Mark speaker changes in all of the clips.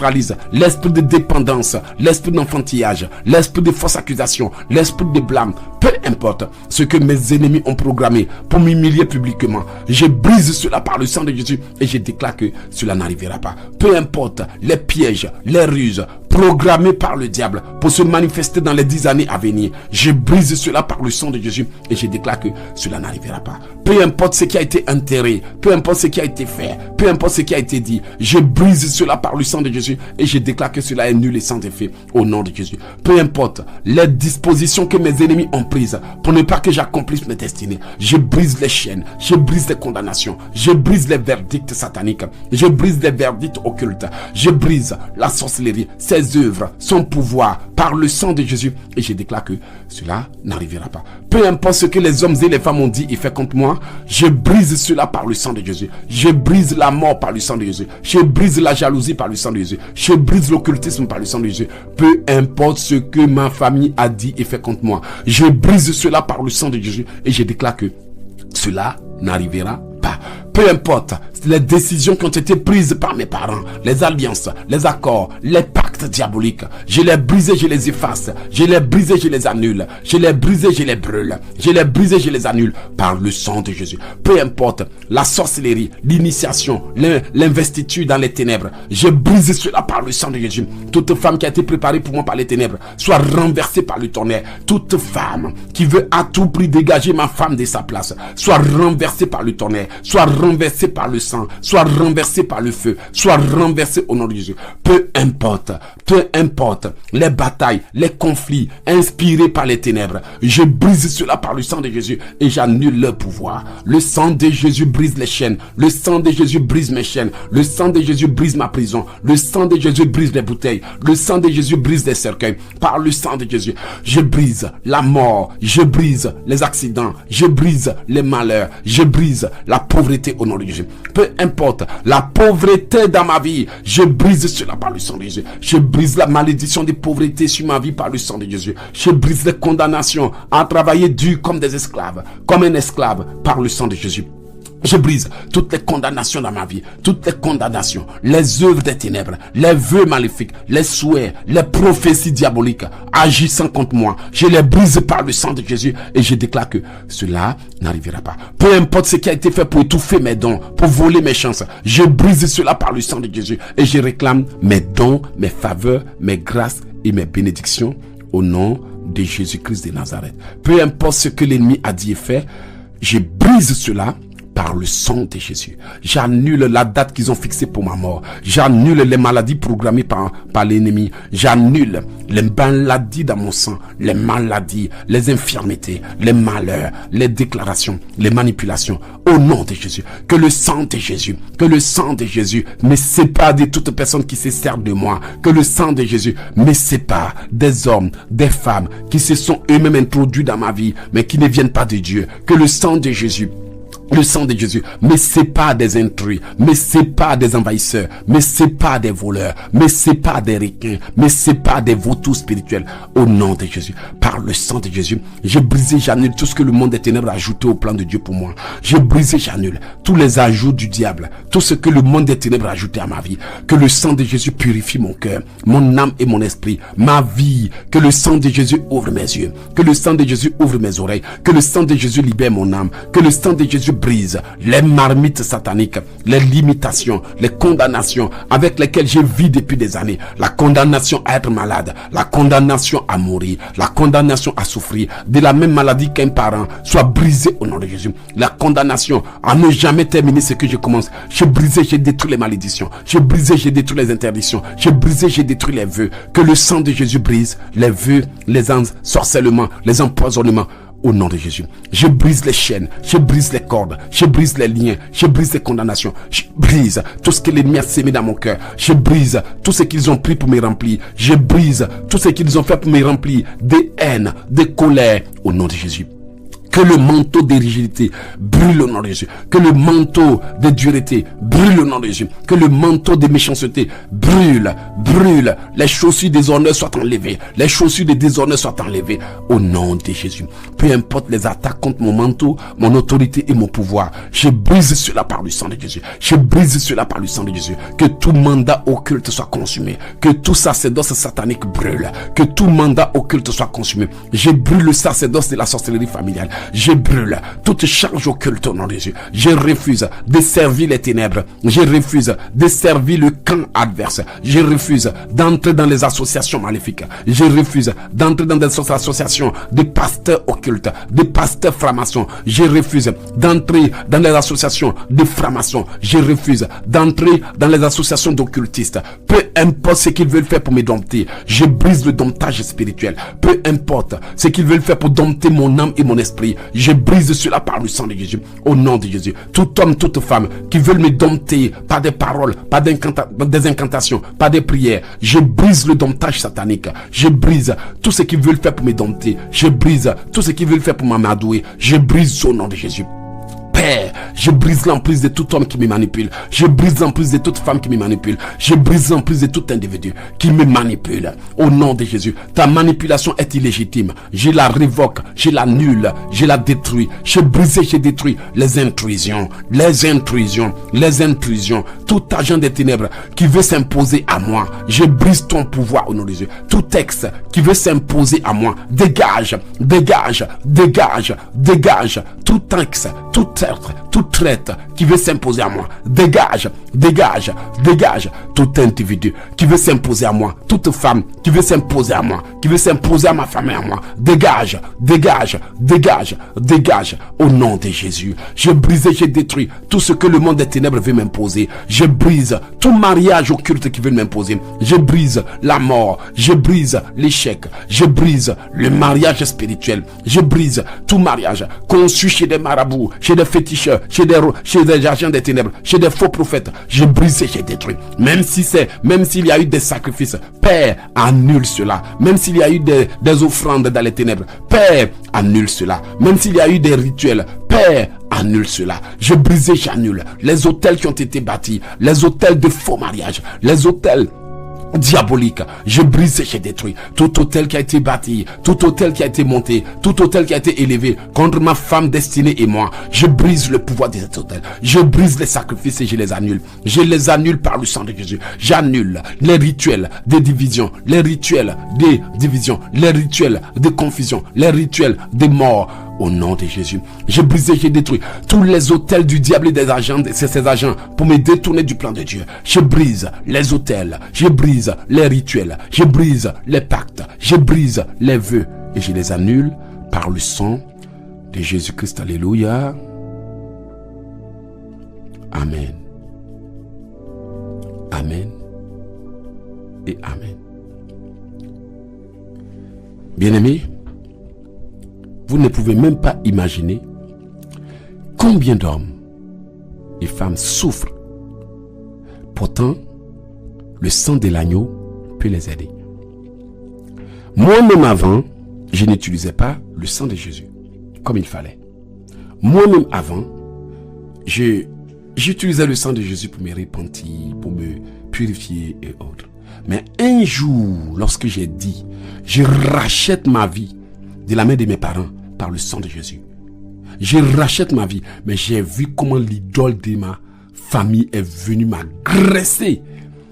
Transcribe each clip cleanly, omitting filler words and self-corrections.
Speaker 1: neutralise l'esprit de dépendance, l'esprit d'enfantillage, l'esprit de fausse accusation, l'esprit de blâme. Peu importe ce que mes ennemis ont programmé pour m'humilier publiquement, je brise cela par le sang de Jésus et je déclare que cela n'arrivera pas. Peu importe les pièges, les ruses programmés par le diable pour se manifester dans les 10 années à venir, je brise cela par le sang de Jésus et je déclare que cela n'arrivera pas. Peu importe ce qui a été enterré, peu importe ce qui a été fait, peu importe ce qui a été dit, je brise cela par le sang de Jésus et je déclare que cela est nul et sans effet au nom de Jésus. Peu importe les dispositions que mes ennemis ont prises pour ne pas que j'accomplisse mes destinées, je brise les chaînes, je brise les condamnations, je brise les verdicts sataniques, je brise les verdicts occultes, je brise la sorcellerie, ses œuvres, son pouvoir par le sang de Jésus et je déclare que cela n'arrivera pas. Peu importe ce que les hommes et les femmes ont dit et fait contre moi, je brise cela par le sang de Jésus. Je brise la mort par le sang de Jésus. Je brise la jalousie par le sang de Jésus. Je brise l'occultisme par le sang de Jésus. Peu importe ce que ma famille a dit et fait contre moi, je brise cela par le sang de Jésus et je déclare que cela n'arrivera pas. Peu importe les décisions qui ont été prises par mes parents, les alliances, les accords, les pactes diaboliques, je les brise, je les efface, je les brise, je les annule, je les brise, je les brûle, je les brise, je les annule par le sang de Jésus. Peu importe la sorcellerie, l'initiation, l'investiture dans les ténèbres, je brise cela par le sang de Jésus. Toute femme qui a été préparée pour moi par les ténèbres soit renversée par le tonnerre. Toute femme qui veut à tout prix dégager ma femme de sa place soit renversée par le tonnerre, soit renversée par le sang, soit renversée par le feu, soit renversée au nom de Jésus. Peu importe les batailles, les conflits inspirés par les ténèbres, je brise cela par le sang de Jésus et j'annule leur pouvoir. Le sang de Jésus brise les chaînes, le sang de Jésus brise mes chaînes, le sang de Jésus brise ma prison, le sang de Jésus brise les bouteilles, le sang de Jésus brise les cercueils. Par le sang de Jésus, je brise la mort, je brise les accidents, je brise les malheurs, je brise la pauvreté au nom de Jésus. Peu importe la pauvreté dans ma vie, je brise cela par le sang de Jésus. Je brise la malédiction de pauvreté sur ma vie par le sang de Jésus. Je brise les condamnations à travailler dur comme des esclaves, comme un esclave par le sang de Jésus. Je brise toutes les condamnations dans ma vie, toutes les condamnations, les œuvres des ténèbres, les vœux maléfiques, les souhaits, les prophéties diaboliques agissant contre moi. Je les brise par le sang de Jésus et je déclare que cela n'arrivera pas. Peu importe ce qui a été fait pour étouffer mes dons, pour voler mes chances, je brise cela par le sang de Jésus et je réclame mes dons, mes faveurs, mes grâces et mes bénédictions au nom de Jésus-Christ de Nazareth. Peu importe ce que l'ennemi a dit et fait, je brise cela par le sang de Jésus. J'annule la date qu'ils ont fixée pour ma mort. J'annule les maladies programmées par l'ennemi. J'annule les maladies dans mon sang, les maladies, les infirmités, les malheurs, les déclarations, les manipulations. Au nom de Jésus, que le sang de Jésus me sépare de toute personne qui se sert de moi. Que le sang de Jésus me sépare des hommes, des femmes qui se sont eux-mêmes introduits dans ma vie, mais qui ne viennent pas de Dieu. Que le sang de Jésus me sépare des intrus, me sépare des envahisseurs, me sépare des voleurs, me sépare des requins, me sépare des vautours spirituels. Au nom de Jésus, par le sang de Jésus, je brise et j'annule tout ce que le monde des ténèbres a ajouté au plan de Dieu pour moi. Je brise et j'annule tous les ajouts du diable, tout ce que le monde des ténèbres a ajouté à ma vie. Que le sang de Jésus purifie mon cœur, mon âme et mon esprit, ma vie. Que le sang de Jésus ouvre mes yeux, que le sang de Jésus ouvre mes oreilles, que le sang de Jésus libère mon âme, que le sang de Jésus brise les marmites sataniques, les limitations, les condamnations avec lesquelles je vis depuis des années. La condamnation à être malade, la condamnation à mourir, la condamnation à souffrir de la même maladie qu'un parent soit brisée au nom de Jésus. La condamnation à ne jamais terminer ce que je commence. Je brise, je détruis les malédictions. Je brise, je détruis les interdictions. Je brise, je détruis les vœux. Que le sang de Jésus brise les vœux, les ensorcellements, les empoisonnements. Au nom de Jésus, je brise les chaînes, je brise les cordes, je brise les liens, je brise les condamnations, je brise tout ce que l'ennemi a sémé dans mon cœur, je brise tout ce qu'ils ont pris pour me remplir, je brise tout ce qu'ils ont fait pour me remplir de haine, de colère. Au nom de Jésus, Que le manteau de rigidité brûle au nom de Jésus. Que le manteau de dureté brûle au nom de Jésus. Que le manteau de méchanceté brûle. Les chaussures déshonneur soient enlevées. Les chaussures de déshonneur soient enlevées au nom de Jésus. Peu importe les attaques contre mon manteau, mon autorité et mon pouvoir, je brise cela par le sang de Jésus. Je brise cela par le sang de Jésus. Que tout mandat occulte soit consumé. Que tout sacerdoce satanique brûle. Que tout mandat occulte soit consumé. Je brûle le sacerdoce de la sorcellerie familiale. Je brûle toute charge occulte au nom de Jésus. Je refuse de servir les ténèbres. Je refuse de servir le camp adverse. Je refuse d'entrer dans les associations maléfiques. Je refuse d'entrer dans des associations de pasteurs occultes, de pasteurs francs-maçons. Je refuse d'entrer dans les associations de francs-maçons. Je refuse d'entrer dans les associations d'occultistes. Peu importe ce qu'ils veulent faire pour me dompter, je brise le domptage spirituel. Peu importe ce qu'ils veulent faire pour dompter mon âme et mon esprit, je brise cela par le sang de Jésus, au nom de Jésus. Tout homme, toute femme qui veulent me dompter par des paroles, par des incantations, par des prières, je brise le domptage satanique. Je brise tout ce qu'ils veulent faire pour me dompter. Je brise tout ce qu'ils veulent faire pour m'amadouer. Je brise au nom de Jésus. Père, je brise l'emprise de tout homme qui me manipule. Je brise l'emprise de toute femme qui me manipule. Je brise l'emprise de tout individu qui me manipule. Au nom de Jésus, ta manipulation est illégitime. Je la révoque, je l'annule, je la détruis. Je brise et je détruis les intrusions. Tout agent des ténèbres qui veut s'imposer à moi, je brise ton pouvoir au nom de Jésus. Tout texte qui veut s'imposer à moi, dégage. Tout texte, tout traître qui veut s'imposer à moi, dégage. Tout individu qui veut s'imposer à moi, toute femme qui veut s'imposer à moi, qui veut s'imposer à ma famille, à moi, dégage. Au nom de Jésus, je brise et je détruis tout ce que le monde des ténèbres veut m'imposer. Je brise tout mariage occulte qui veut m'imposer. Je brise la mort, je brise l'échec, je brise le mariage spirituel, je brise tout mariage conçu chez des marabouts, chez des féticheurs, chez des agents des ténèbres, chez des faux prophètes. Je brise et je détruis. Même s'il y a eu des sacrifices, Père, annule cela. Même s'il y a eu des offrandes dans les ténèbres, Père, annule cela. Même s'il y a eu des rituels, Père, annule cela. Je brise et j'annule les autels qui ont été bâtis, les autels de faux mariage, les autels diabolique. Je brise et je détruis tout hôtel qui a été bâti, tout hôtel qui a été monté, tout hôtel qui a été élevé contre ma femme destinée et moi. Je brise le pouvoir de cet hôtel. Je brise les sacrifices et je les annule. Je les annule par le sang de Jésus. J'annule les rituels de division, les rituels de confusion, les rituels de mort. Au nom de Jésus, je brise et je détruis tous les hôtels du diable et des agents, ses agents pour me détourner du plan de Dieu. Je brise les hôtels, je brise les rituels, je brise les pactes, je brise les vœux et je les annule par le sang de Jésus-Christ. Alléluia. Amen. Amen. Et Amen. Bien-aimés, vous ne pouvez même pas imaginer combien d'hommes et femmes souffrent. Pourtant, le sang de l'agneau peut les aider. Moi-même avant, je n'utilisais pas le sang de Jésus comme il fallait. Moi-même avant, j'utilisais le sang de Jésus pour me repentir, pour me purifier et autres. Mais un jour, lorsque j'ai dit, je rachète ma vie de la main de mes parents par le sang de Jésus. Je rachète ma vie, mais j'ai vu comment l'idole de ma famille est venue m'agresser.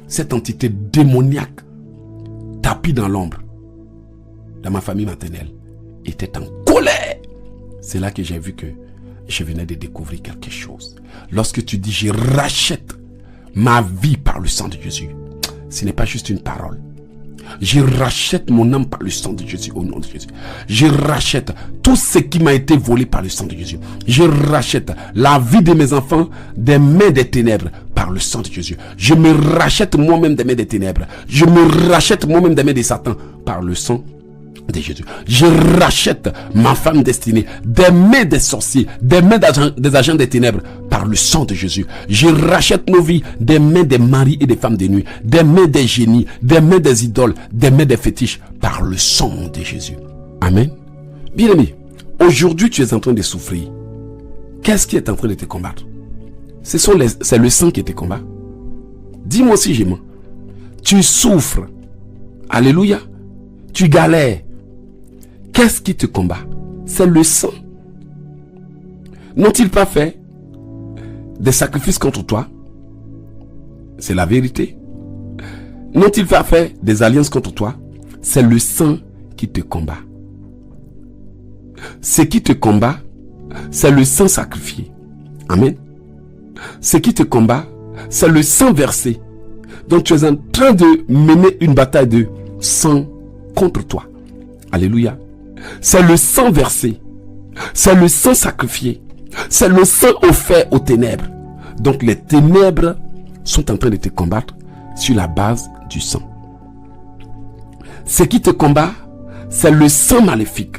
Speaker 1: Cette entité démoniaque, tapie dans l'ombre, dans ma famille maternelle, était en colère. C'est là que j'ai vu que je venais de découvrir quelque chose. Lorsque tu dis, je rachète ma vie par le sang de Jésus, ce n'est pas juste une parole. Je rachète mon âme par le sang de Jésus, au nom de Jésus. Je rachète tout ce qui m'a été volé par le sang de Jésus. Je rachète la vie de mes enfants des mains des ténèbres par le sang de Jésus. Je me rachète moi-même des mains des ténèbres. Je me rachète moi-même des mains de Satan par le sang de Jésus. Je rachète ma femme destinée des mains des sorciers, des mains des agents des ténèbres par le sang de Jésus. Je rachète nos vies des mains des maris et des femmes de nuit, des mains des génies, des mains des idoles, des mains des fétiches par le sang de Jésus. Amen. Bien aimé, Aujourd'hui, tu es en train de souffrir. Qu'est-ce qui est en train de te combattre? C'est le sang qui te combat. Dis-moi si je mens. Tu souffres. Alléluia. Tu galères. Qu'est-ce qui te combat? C'est le sang. N'ont-ils pas fait des sacrifices contre toi? C'est la vérité. N'ont-ils pas fait des alliances contre toi? C'est le sang qui te combat. Ce qui te combat, c'est le sang sacrifié. Amen. Ce qui te combat, c'est le sang versé. Donc tu es en train de mener une bataille de sang contre toi. Alléluia. C'est le sang versé. C'est le sang sacrifié. C'est le sang offert aux ténèbres. Donc les ténèbres sont en train de te combattre sur la base du sang. Ce qui te combat, c'est le sang maléfique.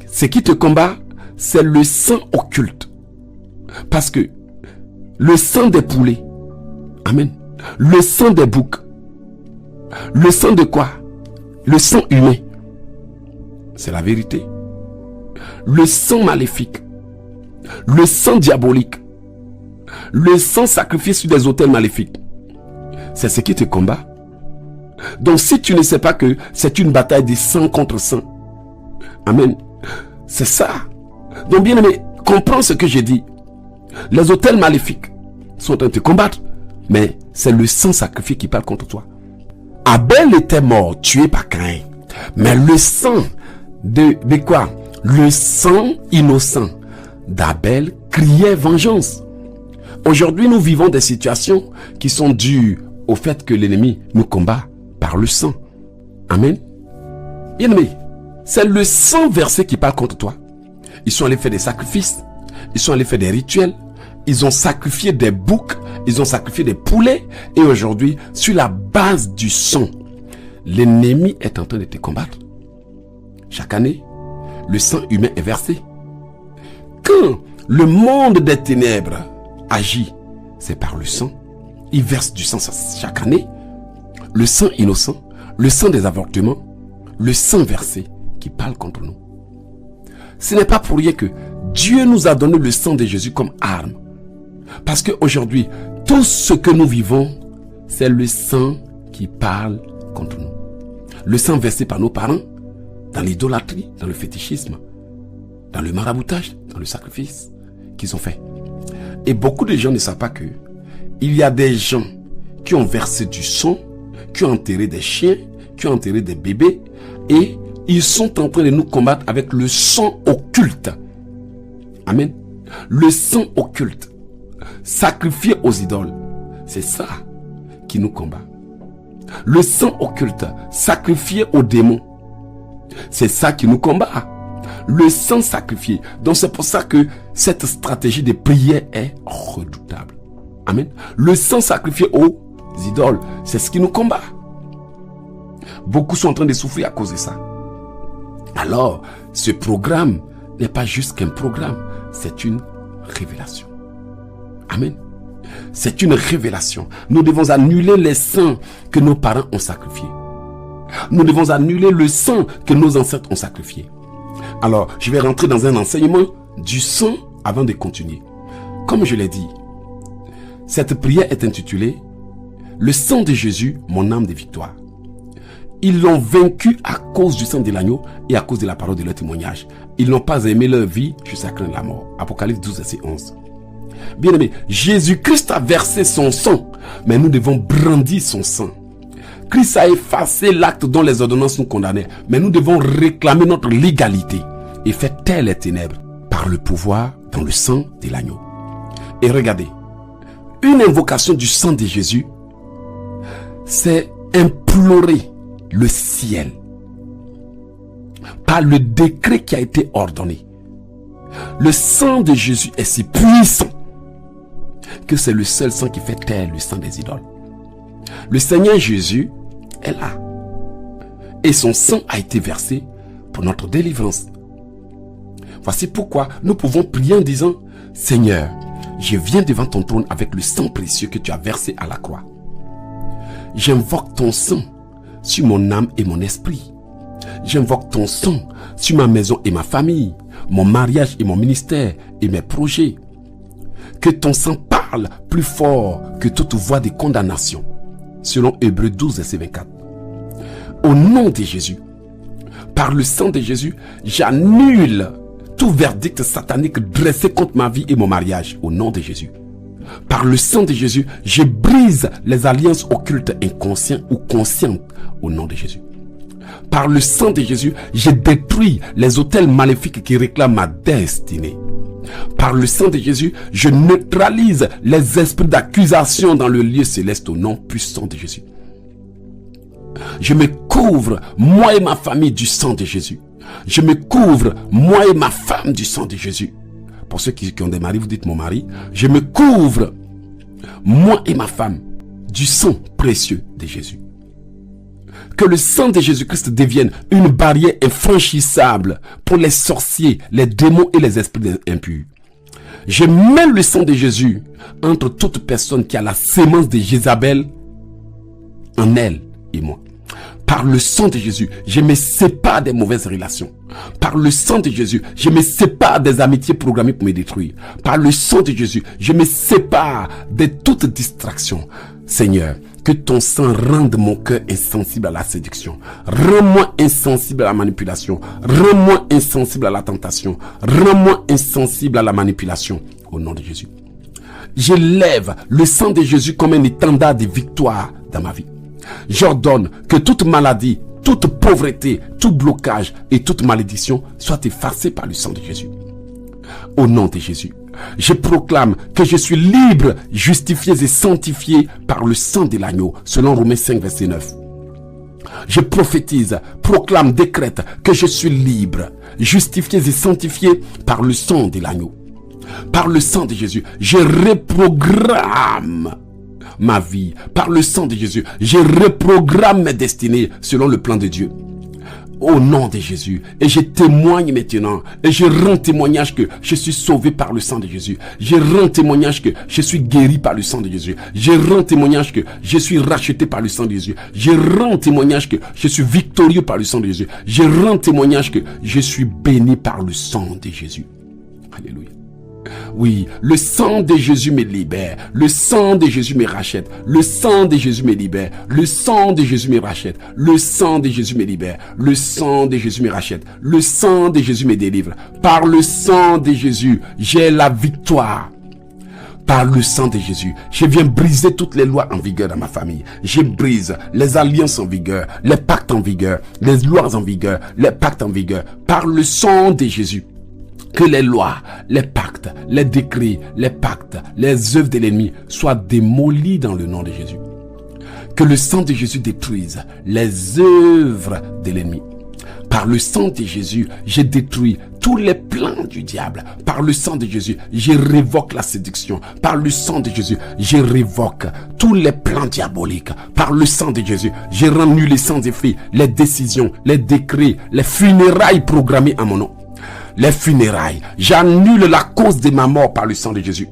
Speaker 1: Ce qui te combat, c'est le sang occulte. Parce que le sang des poulets, amen, le sang des boucs, le sang de quoi? Le sang humain. C'est la vérité. Le sang maléfique, le sang diabolique, le sang sacrifié sur des autels maléfiques, c'est ce qui te combat. Donc si tu ne sais pas que c'est une bataille de sang contre sang, amen, c'est ça. Donc bien aimé, comprends ce que j'ai dit. Les autels maléfiques sont en train de te combattre, mais c'est le sang sacrifié qui parle contre toi. Abel était mort, tué par Caïn. Mais le sang de quoi? Le sang innocent d'Abel criait vengeance. Aujourd'hui, nous vivons des situations qui sont dues au fait que l'ennemi nous combat par le sang. Amen. Bien aimé, c'est le sang versé qui parle contre toi. Ils sont allés faire des sacrifices. Ils sont allés faire des rituels. Ils ont sacrifié des boucs. Ils ont sacrifié des poulets. Et aujourd'hui, sur la base du sang, l'ennemi est en train de te combattre. Chaque année, le sang humain est versé. Quand le monde des ténèbres agit, c'est par le sang. Il verse du sang chaque année. Le sang innocent, le sang des avortements, le sang versé qui parle contre nous. Ce n'est pas pour rien que Dieu nous a donné le sang de Jésus comme arme. Parce qu'aujourd'hui, tout ce que nous vivons, c'est le sang qui parle contre nous. Le sang versé par nos parents, dans l'idolâtrie, dans le fétichisme, dans le maraboutage, dans le sacrifice qu'ils ont fait. Et beaucoup de gens ne savent pas que il y a des gens qui ont versé du sang, qui ont enterré des chiens, qui ont enterré des bébés, et ils sont en train de nous combattre avec le sang occulte. Amen. Le sang occulte, sacrifié aux idoles, c'est ça qui nous combat. Le sang occulte, sacrifié aux démons, c'est ça qui nous combat. Le sang sacrifié. Donc c'est pour ça que cette stratégie de prière est redoutable. Amen. Le sang sacrifié aux idoles, c'est ce qui nous combat. Beaucoup sont en train de souffrir à cause de ça. Alors, ce programme n'est pas juste qu'un programme, c'est une révélation. Amen. C'est une révélation. Nous devons annuler les saints que nos parents ont sacrifiés. Nous devons annuler le sang que nos ancêtres ont sacrifié. Alors, je vais rentrer dans un enseignement du sang avant de continuer. Comme je l'ai dit, cette prière est intitulée « Le sang de Jésus, mon âme de victoire ». Ils l'ont vaincu à cause du sang de l'agneau et à cause de la parole de leur témoignage. Ils n'ont pas aimé leur vie jusqu'à craindre la mort. Apocalypse 12, verset 11. Bien aimé, Jésus-Christ a versé son sang, mais nous devons brandir son sang. Christ a effacé l'acte dont les ordonnances nous condamnaient, mais nous devons réclamer notre légalité et faire taire les ténèbres par le pouvoir dans le sang de l'agneau. Et regardez, une invocation du sang de Jésus, c'est implorer le ciel par le décret qui a été ordonné. Le sang de Jésus est si puissant que c'est le seul sang qui fait taire le sang des idoles. Le Seigneur Jésus est là et son sang a été versé pour notre délivrance. Voici pourquoi nous pouvons prier en disant: Seigneur, je viens devant ton trône avec le sang précieux que tu as versé à la croix. J'invoque ton sang sur mon âme et mon esprit. j'invoque ton sang sur ma maison et ma famille, mon mariage et mon ministère et mes projets. Que ton sang parle plus fort que toute voix de condamnation, selon Hébreux 12, verset 24. Au nom de Jésus, par le sang de Jésus, j'annule tout verdict satanique dressé contre ma vie et mon mariage, au nom de Jésus. Par le sang de Jésus, je brise les alliances occultes inconscientes ou conscientes, au nom de Jésus. Par le sang de Jésus, je détruis les autels maléfiques qui réclament ma destinée. Par le sang de Jésus, je neutralise les esprits d'accusation dans le lieu céleste au nom puissant de Jésus. Je me couvre, moi et ma famille, du sang de Jésus. Je me couvre, moi et ma femme, du sang de Jésus. Pour ceux qui ont des maris, vous dites mon mari. Je me couvre, moi et ma femme, du sang précieux de Jésus. Que le sang de Jésus-Christ devienne une barrière infranchissable pour les sorciers, les démons et les esprits impurs. Je mets le sang de Jésus entre toute personne qui a la sémence de Jézabel en elle et moi. Par le sang de Jésus, je me sépare des mauvaises relations. Par le sang de Jésus, je me sépare des amitiés programmées pour me détruire. Par le sang de Jésus, je me sépare de toute distraction. Seigneur, que ton sang rende mon cœur insensible à la séduction. Rends-moi insensible à la manipulation. Rends-moi insensible à la tentation. Rends-moi insensible à la manipulation. Au nom de Jésus. J'élève le sang de Jésus comme un étendard de victoire dans ma vie. J'ordonne que toute maladie, toute pauvreté, tout blocage et toute malédiction soient effacés par le sang de Jésus. Au nom de Jésus, je proclame que je suis libre, justifié et sanctifié par le sang de l'agneau, selon Romains 5, verset 9. Je prophétise, proclame, décrète que je suis libre, justifié et sanctifié par le sang de l'agneau. Par le sang de Jésus, je reprogramme ma vie. Par le sang de Jésus, je reprogramme mes destinées selon le plan de Dieu. Au nom de Jésus, et je témoigne maintenant, et je rends témoignage que je suis sauvé par le sang de Jésus. Je rends témoignage que je suis guéri par le sang de Jésus. Je rends témoignage que je suis racheté par le sang de Jésus. Je rends témoignage que je suis victorieux par le sang de Jésus. Je rends témoignage que je suis béni par le sang de Jésus. Alléluia. Oui, le sang de Jésus me libère. Le sang de Jésus me rachète. Le sang de Jésus me libère. Le sang de Jésus me rachète. Le sang de Jésus me libère. Le sang de Jésus me rachète. Le sang de Jésus me délivre. Par le sang de Jésus, j'ai la victoire. Par le sang de Jésus, je viens briser toutes les lois en vigueur dans ma famille. Je brise les alliances en vigueur, les pactes en vigueur, les lois en vigueur, les pactes en vigueur. Par le sang de Jésus, que les lois, les pactes, les décrets, les pactes, les œuvres de l'ennemi soient démolis dans le nom de Jésus. Que le sang de Jésus détruise les œuvres de l'ennemi. Par le sang de Jésus, je détruis tous les plans du diable. Par le sang de Jésus, je révoque la séduction. Par le sang de Jésus, je révoque tous les plans diaboliques. Par le sang de Jésus, je rends nul et sans effet les décisions, les décrets, les funérailles programmées à mon nom. Les funérailles, j'annule la cause de ma mort par le sang de Jésus.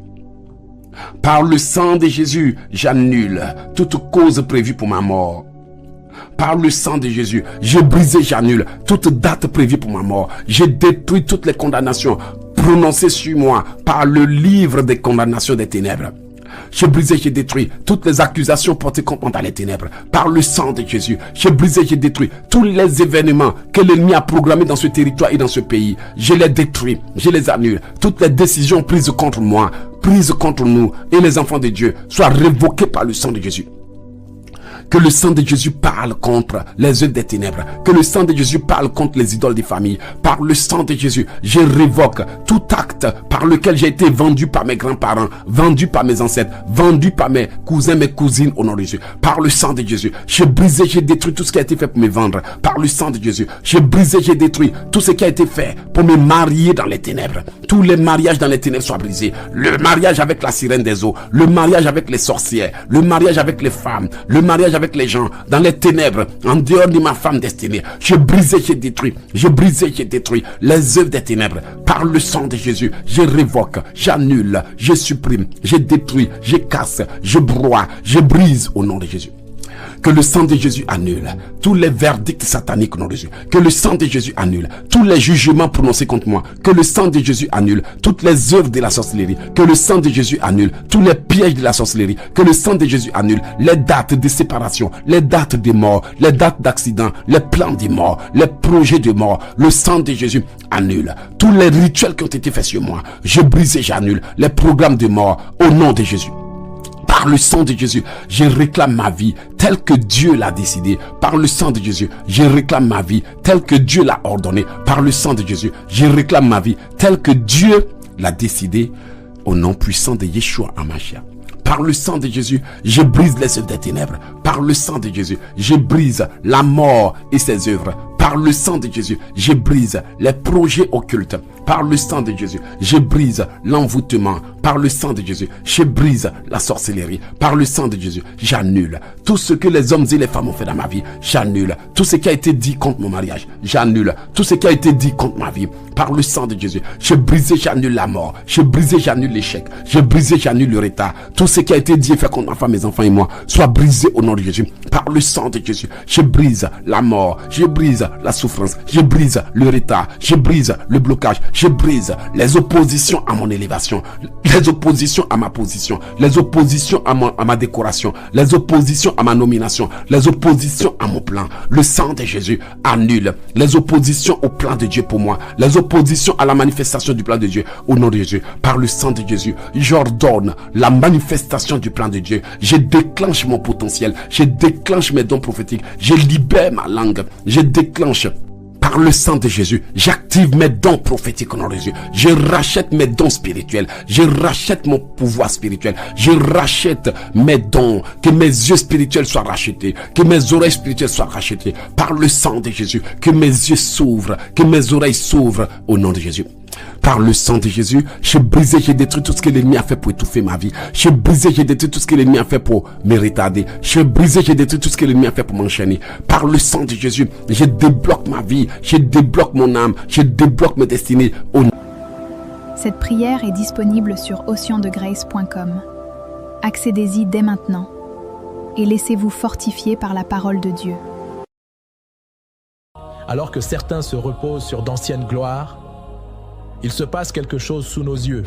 Speaker 1: Par le sang de Jésus, j'annule toute cause prévue pour ma mort. Par le sang de Jésus, je brise et j'annule toute date prévue pour ma mort. Je détruis toutes les condamnations prononcées sur moi par le livre des condamnations des ténèbres. Je brise et je détruis toutes les accusations portées contre moi dans les ténèbres. Par le sang de Jésus, je brise et je détruis tous les événements que l'ennemi a programmés dans ce territoire et dans ce pays. Je les détruis, je les annule. Toutes les décisions prises contre moi, prises contre nous et les enfants de Dieu soient révoquées par le sang de Jésus. Que le sang de Jésus parle contre les œuvres des ténèbres. Que le sang de Jésus parle contre les idoles des familles. Par le sang de Jésus, je révoque tout acte par lequel j'ai été vendu par mes grands-parents, vendu par mes ancêtres, vendu par mes cousins, mes cousines au nom de Jésus. Par le sang de Jésus, je brise et je détruis tout ce qui a été fait pour me vendre. Par le sang de Jésus, je brise et je détruis tout ce qui a été fait pour me marier dans les ténèbres. Tous les mariages dans les ténèbres soient brisés. Le mariage avec la sirène des eaux, le mariage avec les sorcières, le mariage avec les femmes, le mariage avec les gens dans les ténèbres, en dehors de ma femme destinée. Je brise et je détruis, je brise et je détruis les œuvres des ténèbres. Par le sang de Jésus, je révoque, j'annule, je supprime, je détruis, je casse, je broie, je brise au nom de Jésus. Que le sang de Jésus annule tous les verdicts sataniques au nom de Jésus. Que le sang de Jésus annule tous les jugements prononcés contre moi. Que le sang de Jésus annule toutes les œuvres de la sorcellerie. Que le sang de Jésus annule tous les pièges de la sorcellerie. Que le sang de Jésus annule les dates de séparation, les dates de mort, les dates d'accident, les plans de mort, les projets de mort. Le sang de Jésus annule tous les rituels qui ont été faits sur moi. Je brise et j'annule les programmes de mort au nom de Jésus. Par le sang de Jésus, je réclame ma vie telle que Dieu l'a décidé. Par le sang de Jésus, je réclame ma vie telle que Dieu l'a ordonné. Par le sang de Jésus, je réclame ma vie telle que Dieu l'a décidé au nom puissant de Yeshua HaMashiach. Par le sang de Jésus, je brise les œuvres des ténèbres. Par le sang de Jésus, je brise la mort et ses œuvres. Par le sang de Jésus, je brise les projets occultes. Par le sang de Jésus, je brise l'envoûtement. Par le sang de Jésus, je brise la sorcellerie. Par le sang de Jésus, j'annule tout ce que les hommes et les femmes ont fait dans ma vie. J'annule tout ce qui a été dit contre mon mariage. J'annule tout ce qui a été dit contre ma vie. Par le sang de Jésus, je brise et j'annule la mort. Je brise et j'annule l'échec. Je brise et j'annule le retard. Tout ce qui a été dit et fait contre ma femme, mes enfants et moi, soit brisé au nom de Jésus. Par le sang de Jésus, je brise la mort. Je brise la souffrance. Je brise le retard. Je brise le blocage. Je brise les oppositions à mon élévation, les oppositions à ma position, les oppositions à ma décoration, les oppositions à ma nomination, les oppositions à mon plan. Le sang de Jésus annule les oppositions au plan de Dieu pour moi, les oppositions à la manifestation du plan de Dieu au nom de Jésus. Par le sang de Jésus, j'ordonne la manifestation du plan de Dieu. Je déclenche mon potentiel, je déclenche mes dons prophétiques, je libère ma langue, je déclenche. Par le sang de Jésus, j'active mes dons prophétiques au nom de Jésus. Je rachète mes dons spirituels. Je rachète mon pouvoir spirituel. Je rachète mes dons. Que mes yeux spirituels soient rachetés. Que mes oreilles spirituelles soient rachetées. Par le sang de Jésus, que mes yeux s'ouvrent. Que mes oreilles s'ouvrent au nom de Jésus. Par le sang de Jésus, j'ai brisé, j'ai détruit tout ce que l'ennemi a fait pour étouffer ma vie. J'ai brisé, j'ai détruit tout ce que l'ennemi a fait pour me retarder. J'ai brisé, j'ai détruit tout ce que l'ennemi a fait pour m'enchaîner. Par le sang de Jésus, je débloque ma vie, je débloque mon âme, je débloque mes destinées.
Speaker 2: Cette prière est disponible sur oceandegrace.com. Accédez-y dès maintenant et laissez-vous fortifier par la parole de Dieu.
Speaker 3: Alors que certains se reposent sur d'anciennes gloires, il se passe quelque chose sous nos yeux.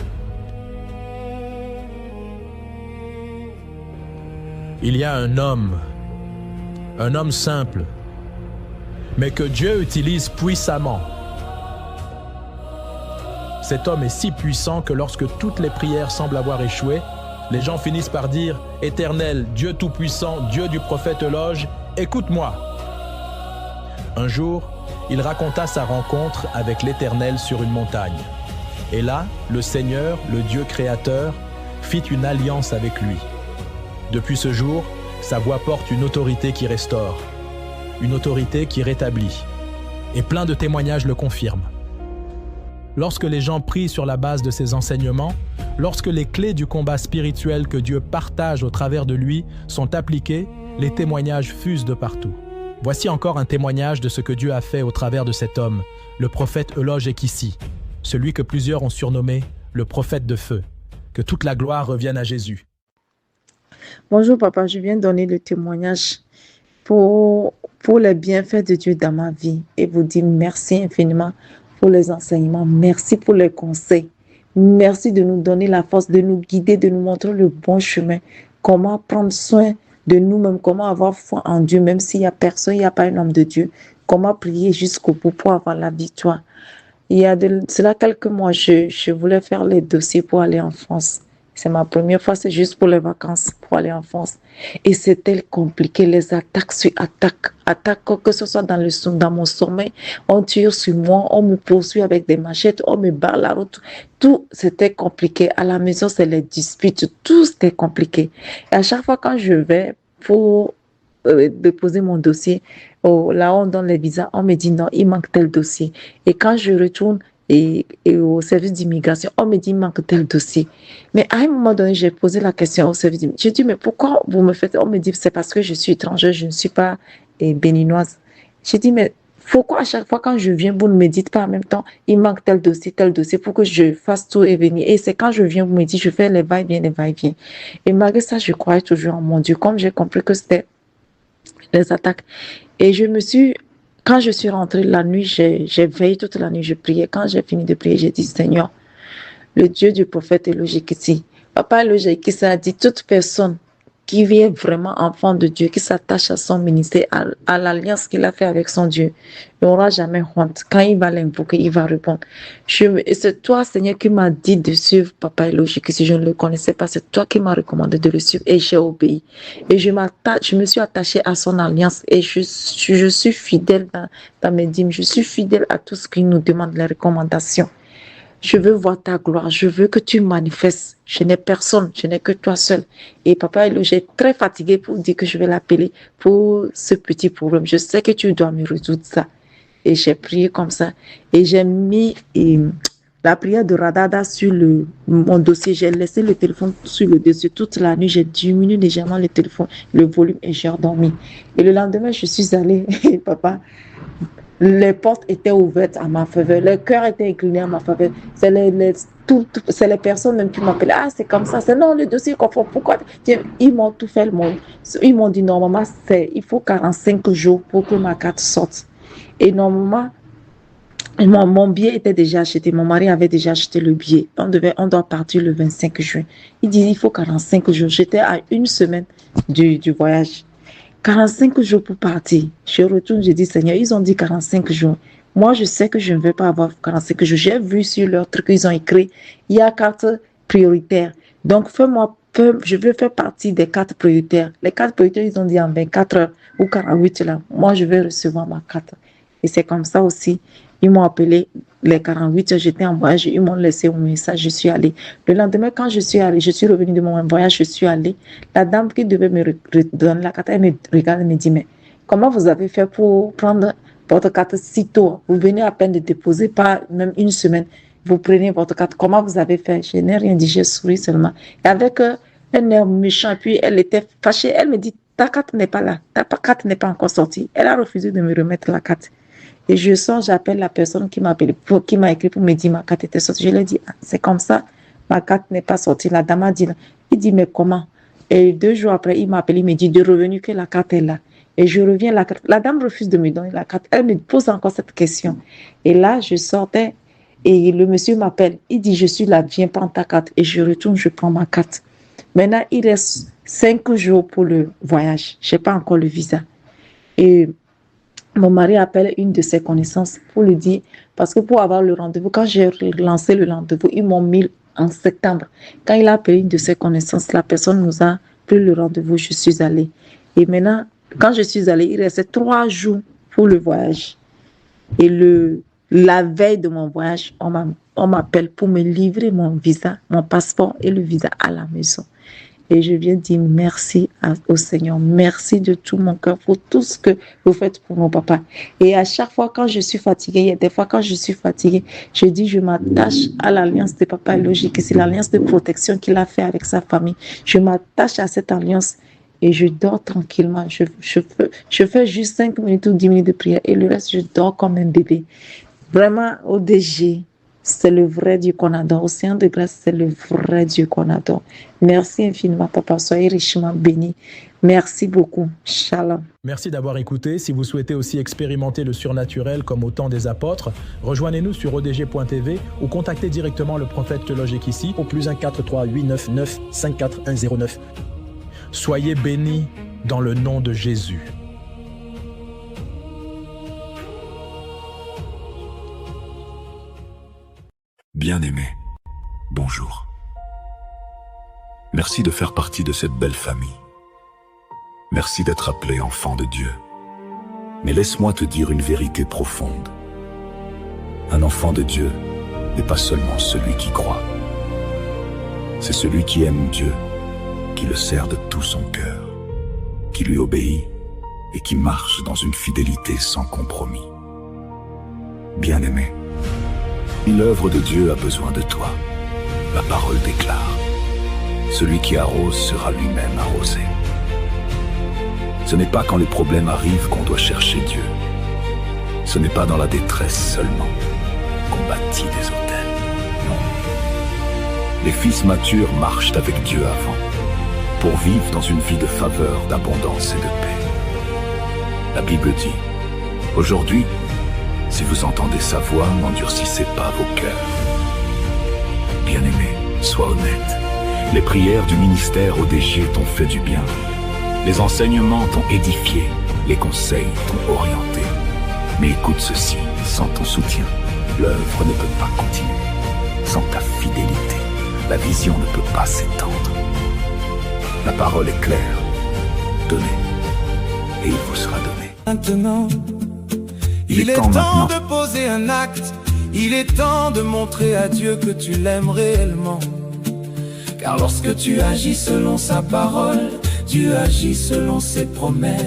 Speaker 3: Il y a un homme simple, mais que Dieu utilise puissamment. Cet homme est si puissant que lorsque toutes les prières semblent avoir échoué, les gens finissent par dire « Éternel, Dieu Tout-Puissant, Dieu du prophète Loge, écoute-moi » Un jour, il raconta sa rencontre avec l'Éternel sur une montagne. Et là, le Seigneur, le Dieu créateur, fit une alliance avec lui. Depuis ce jour, sa voix porte une autorité qui restaure, une autorité qui rétablit. Et plein de témoignages le confirment. Lorsque les gens prient sur la base de ses enseignements, lorsque les clés du combat spirituel que Dieu partage au travers de lui sont appliquées, les témoignages fusent de partout. Voici encore un témoignage de ce que Dieu a fait au travers de cet homme, le prophète Euloge Ekissi, celui que plusieurs ont surnommé le prophète de feu. Que toute la gloire revienne à Jésus.
Speaker 4: Bonjour papa, je viens donner le témoignage pour les bienfaits de Dieu dans ma vie et vous dire merci infiniment pour les enseignements, merci pour les conseils, merci de nous donner la force, de nous guider, de nous montrer le bon chemin, comment prendre soin de nous-mêmes, comment avoir foi en Dieu, même s'il n'y a personne, il n'y a pas un homme de Dieu, comment prier jusqu'au bout pour avoir la victoire. Il y a cela quelques mois, je voulais faire les dossiers pour aller en France. C'est ma première fois, c'est juste pour les vacances, pour aller en France. Et c'était compliqué, les attaques sur attaques, que ce soit dans mon sommeil, on tire sur moi, on me poursuit avec des machettes, on me barre la route. Tout, c'était compliqué. À la maison, c'est les disputes, tout c'était compliqué. Et à chaque fois quand je vais pour déposer mon dossier, là on donne les visas, on me dit non, il manque tel dossier. Et quand je retourne, et au service d'immigration, on me dit, il manque tel dossier. Mais à un moment donné, j'ai posé la question au service d'immigration. J'ai dit, mais pourquoi vous me faites? On me dit, c'est parce que je suis étrangère, je ne suis pas béninoise. J'ai dit, mais pourquoi à chaque fois quand je viens, vous ne me dites pas en même temps, il manque tel dossier pour que je fasse tout et venir. Et c'est quand je viens, vous me dites, je fais les va-et-vient. Et malgré ça, je croyais toujours en mon Dieu. Comme j'ai compris que c'était les attaques. Et quand je suis rentrée la nuit, j'ai veillé toute la nuit, je priais. Quand j'ai fini de prier, j'ai dit, Seigneur, le Dieu du prophète Elojikisi, Papa Elojikisi a dit, toute personne qui vient vraiment enfant de Dieu, qui s'attache à son ministère, à l'alliance qu'il a fait avec son Dieu, n'aura jamais honte. Quand il va l'invoquer, il va répondre. Et c'est toi, Seigneur, qui m'as dit de suivre Papa Elojikisi. Je ne le connaissais pas, c'est toi qui m'as recommandé de le suivre et j'ai obéi. Et je me suis attachée à son alliance et je suis fidèle dans mes dîmes. Je suis fidèle à tout ce qu'il nous demande, les recommandations. Je veux voir ta gloire, je veux que tu manifestes. Je n'ai personne, je n'ai que toi seul. Et Papa Elo, j'ai très fatigué pour dire que je vais l'appeler pour ce petit problème. Je sais que tu dois me résoudre ça. Et j'ai prié comme ça. Et j'ai mis la prière de Radada sur mon dossier. J'ai laissé le téléphone sur le dossier toute la nuit. J'ai diminué légèrement le téléphone, le volume et j'ai endormi. Et le lendemain, je suis allée, et papa, les portes étaient ouvertes à ma faveur, le cœur était incliné à ma faveur. C'est les personnes même qui m'appellent. Ah, c'est comme ça. C'est non, le dossier est confort. Pourquoi? Ils m'ont tout fait le monde. Ils m'ont dit normalement, il faut 45 jours pour que ma carte sorte. Et normalement, mon billet était déjà acheté. Mon mari avait déjà acheté le billet. On doit partir le 25 juin. Il dit, il faut 45 jours. J'étais à une semaine du voyage. 45 jours pour partir. Je retourne, je dis, Seigneur, ils ont dit 45 jours. Moi, je sais que je ne veux pas avoir 45 jours. J'ai vu sur leur truc qu'ils ont écrit, il y a 4 prioritaires. Donc, je veux faire partie des 4 prioritaires. Les 4 prioritaires, ils ont dit en 24 heures ou 48 là. Moi, je vais recevoir ma carte. Et c'est comme ça aussi. Ils m'ont appelé les 48 heures, j'étais en voyage, ils m'ont laissé un message, je suis allée. Le lendemain, quand je suis allée, je suis revenue de mon voyage, je suis allée. La dame qui devait me donner la carte, elle me regarde et me dit, mais comment vous avez fait pour prendre votre carte si tôt? Vous venez à peine de déposer, pas même une semaine, vous prenez votre carte. Comment vous avez fait? Je n'ai rien dit, j'ai souri seulement. Et avec un air méchant, puis elle était fâchée, elle me dit, ta carte n'est pas là, ta carte n'est pas encore sortie. Elle a refusé de me remettre la carte. Et je sors, j'appelle la personne qui m'a écrit pour me dire ma carte était sortie. Je lui ai dit, ah, c'est comme ça, ma carte n'est pas sortie. La dame a dit, il dit, mais comment? Et 2 jours après, il m'a appelé, il me dit de revenir que la carte est là. Et je reviens, la dame refuse de me donner la carte. Elle me pose encore cette question. Et là, je sortais et le monsieur m'appelle. Il dit, je suis là, viens prendre ta carte. Et je retourne, je prends ma carte. Maintenant, il reste 5 jours pour le voyage. Je n'ai pas encore le visa. Et mon mari appelle une de ses connaissances pour lui dire, parce que pour avoir le rendez-vous, quand j'ai lancé le rendez-vous, ils m'ont mis en septembre. Quand il a appelé une de ses connaissances, la personne nous a pris le rendez-vous, je suis allée. Et maintenant, quand je suis allée, il restait 3 jours pour le voyage. Et la veille de mon voyage, on m'appelle pour me livrer mon visa, mon passeport et le visa à la maison. Et je viens dire merci au Seigneur. Merci de tout mon cœur pour tout ce que vous faites pour mon papa. Et à chaque fois quand je suis fatiguée, il y a des fois quand je suis fatiguée, je dis je m'attache à l'alliance de Papa Logique. C'est l'alliance de protection qu'il a fait avec sa famille. Je m'attache à cette alliance et je dors tranquillement. Je fais juste 5 minutes ou 10 minutes de prière et le reste, je dors comme un bébé. Vraiment, ODG. C'est le vrai Dieu qu'on adore. Océan de grâce, c'est le vrai Dieu qu'on adore. Merci infiniment, papa. Soyez richement bénis. Merci beaucoup. Shalom.
Speaker 3: Merci d'avoir écouté. Si vous souhaitez aussi expérimenter le surnaturel comme au temps des apôtres, rejoignez-nous sur odg.tv ou contactez directement le prophète théologique ici au +1 43 899 54109. Soyez bénis dans le nom de Jésus.
Speaker 5: Bien-aimé, bonjour. Merci de faire partie de cette belle famille. Merci d'être appelé enfant de Dieu. Mais laisse-moi te dire une vérité profonde. Un enfant de Dieu n'est pas seulement celui qui croit. C'est celui qui aime Dieu, qui le sert de tout son cœur, qui lui obéit et qui marche dans une fidélité sans compromis. Bien-aimé, l'œuvre de Dieu a besoin de toi. La parole déclare, celui qui arrose sera lui-même arrosé. Ce n'est pas quand les problèmes arrivent qu'on doit chercher Dieu. Ce n'est pas dans la détresse seulement qu'on bâtit des autels. Non. Les fils matures marchent avec Dieu avant, pour vivre dans une vie de faveur, d'abondance et de paix. La Bible dit, aujourd'hui, si vous entendez sa voix, n'endurcissez pas vos cœurs. Bien-aimé, sois honnête. Les prières du ministère ODG t'ont fait du bien. Les enseignements t'ont édifié. Les conseils t'ont orienté. Mais écoute ceci, sans ton soutien, l'œuvre ne peut pas continuer. Sans ta fidélité, la vision ne peut pas s'étendre. La parole est claire. Donnez, et il vous sera donné.
Speaker 6: Maintenant, il est temps de poser un acte. Il est temps de montrer à Dieu que tu l'aimes réellement. Car lorsque tu agis selon sa parole, Dieu agit selon ses promesses.